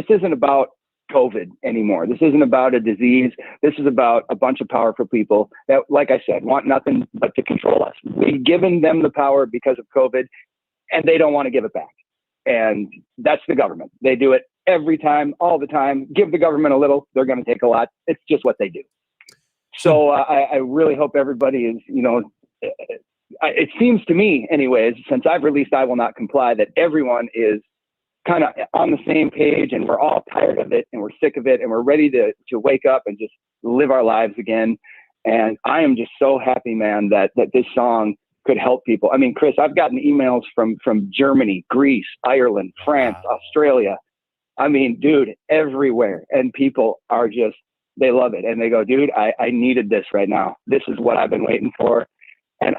isn't about COVID anymore. This isn't about a disease. This is about a bunch of powerful people that, like I said, want nothing but to control us. We've given them the power because of COVID, and they don't want to give it back. And that's the government. They do it every time, all the time. Give the government a little, they're going to take a lot. It's just what they do. So I really hope everybody is, it seems to me anyways, since I've released I Will Not Comply, that everyone is kind of on the same page and we're all tired of it and we're sick of it and we're ready to wake up and just live our lives again. And I am just so happy, man, that this song could help people. I mean, Chris, I've gotten emails from Germany, Greece, Ireland, France, Australia. I mean, dude, everywhere. And people are just, they love it. And they go, dude, I needed this right now. This is what I've been waiting for. And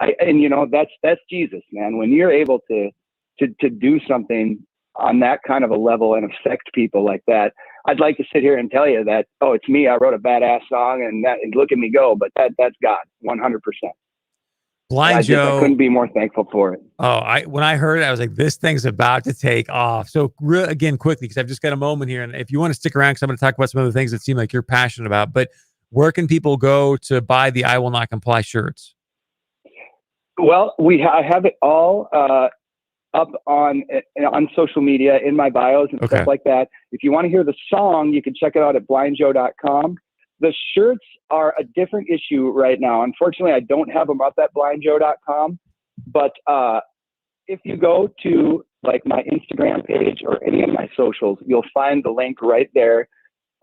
that's Jesus, man. When you're able to do something on that kind of a level and affect people like that, I'd like to sit here and tell you that, oh, it's me. I wrote a badass song and look at me go. But that's God, 100%. Blind Joe, I couldn't be more thankful for it. Oh, when I heard it, I was like, this thing's about to take off. So again, quickly, because I've just got a moment here. And if you want to stick around, because I'm going to talk about some other things that seem like you're passionate about, but where can people go to buy the I Will Not Comply shirts? Well, I have it all up on social media in my bios and stuff like that. If you want to hear the song, you can check it out at blindjoe.com. The shirts are a different issue right now. Unfortunately, I don't have them up at blindjoe.com. But if you go to like my Instagram page or any of my socials, you'll find the link right there.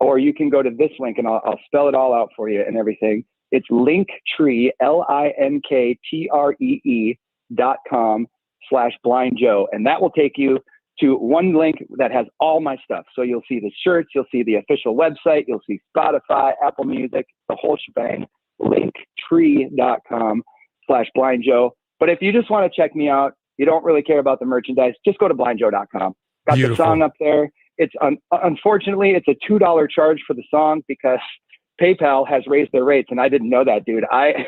Or you can go to this link and I'll spell it all out for you and everything. It's Linktree, linkree.com/blindjoe. And that will take you to one link that has all my stuff. So you'll see the shirts, you'll see the official website, you'll see Spotify, Apple Music, the whole shebang, linktree.com/blindjoe. But if you just want to check me out, you don't really care about the merchandise, just go to blindjoe.com. Got the song up there. It's unfortunately, it's a $2 charge for the song because PayPal has raised their rates. And I didn't know that, dude. I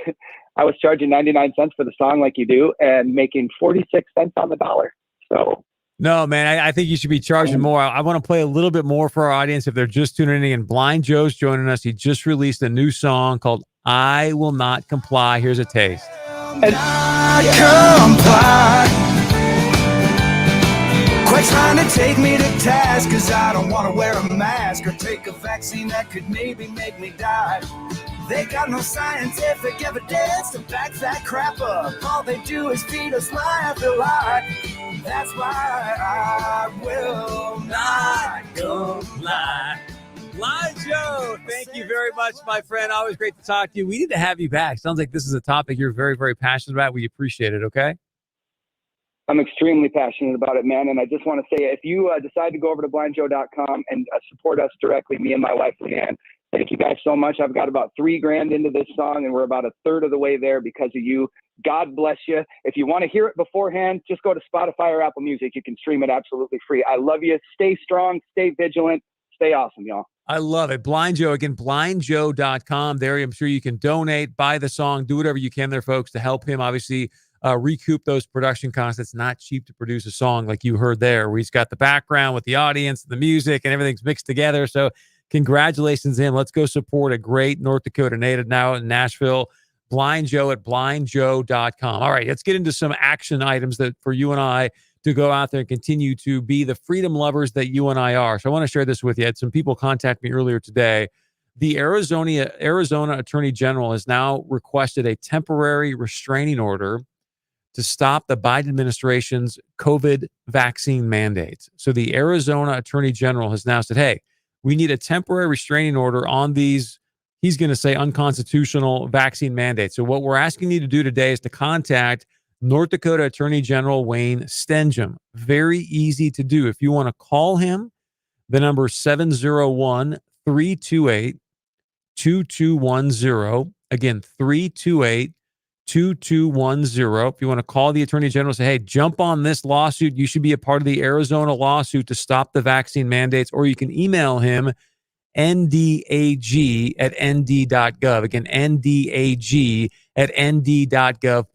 was charging 99 cents for the song like you do and making 46 cents on the dollar. So no, man, I think you should be charging more. I want to play a little bit more for our audience if they're just tuning in. Blind Joe's joining us. He just released a new song called I Will Not Comply. Here's a taste. Quite trying to take me to task, cause I don't want to wear a mask or take a vaccine that could maybe make me die. They got no scientific evidence to back that crap up. All they do is feed us lie after lie. That's why I will not comply. Blind Joe, thank you very much, my friend. Always great to talk to you. We need to have you back. Sounds like this is a topic you're very, very passionate about. We appreciate it, okay? I'm extremely passionate about it, man. And I just want to say, if you decide to go over to blindjoe.com and support us directly, me and my wife, Leanne, thank you guys so much. I've got about $3,000 into this song and we're about a third of the way there because of you. God bless you. If you want to hear it beforehand, just go to Spotify or Apple Music. You can stream it absolutely free. I love you. Stay strong, stay vigilant, stay awesome, y'all. I love it. Blind Joe, again, blindjoe.com. There, I'm sure you can donate, buy the song, do whatever you can there, folks, to help him obviously recoup those production costs. It's not cheap to produce a song like you heard there, where he's got the background with the audience, the music, and everything's mixed together. So congratulations to him. Let's go support a great North Dakota native now in Nashville. Blind Joe at blindjoe.com. All right, let's get into some action items that for you and I to go out there and continue to be the freedom lovers that you and I are. So I want to share this with you. I had some people contact me earlier today. The Arizona Attorney General has now requested a temporary restraining order to stop the Biden administration's COVID vaccine mandates. So the Arizona Attorney General has now said, hey, we need a temporary restraining order on these, he's going to say, unconstitutional vaccine mandates. So what we're asking you to do today is to contact North Dakota Attorney General Wayne Stenjum. Very easy to do. If you want to call him, the number 701-328-2210. Again, 328-2210. If you want to call the Attorney General, say, hey, jump on this lawsuit. You should be a part of the Arizona lawsuit to stop the vaccine mandates. Or you can email him, ndag@nd.gov. Again, ndag@nd.gov.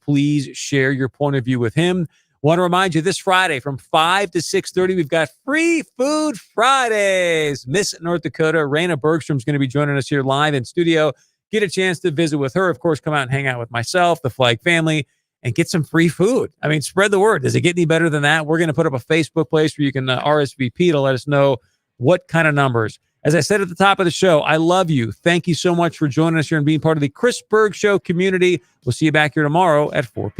Please share your point of view with him. Want to remind you, this Friday from 5 to 6:30, we've got Free Food Fridays. Miss North Dakota, Raina Bergstrom's going to be joining us here live in studio. Get a chance to visit with her. Of course, come out and hang out with myself, the Flagg family, and get some free food. I mean, spread the word. Does it get any better than that? We're going to put up a Facebook place where you can RSVP to let us know what kind of numbers. As I said at the top of the show, I love you. Thank you so much for joining us here and being part of the Chris Berg Show community. We'll see you back here tomorrow at 4 p.m.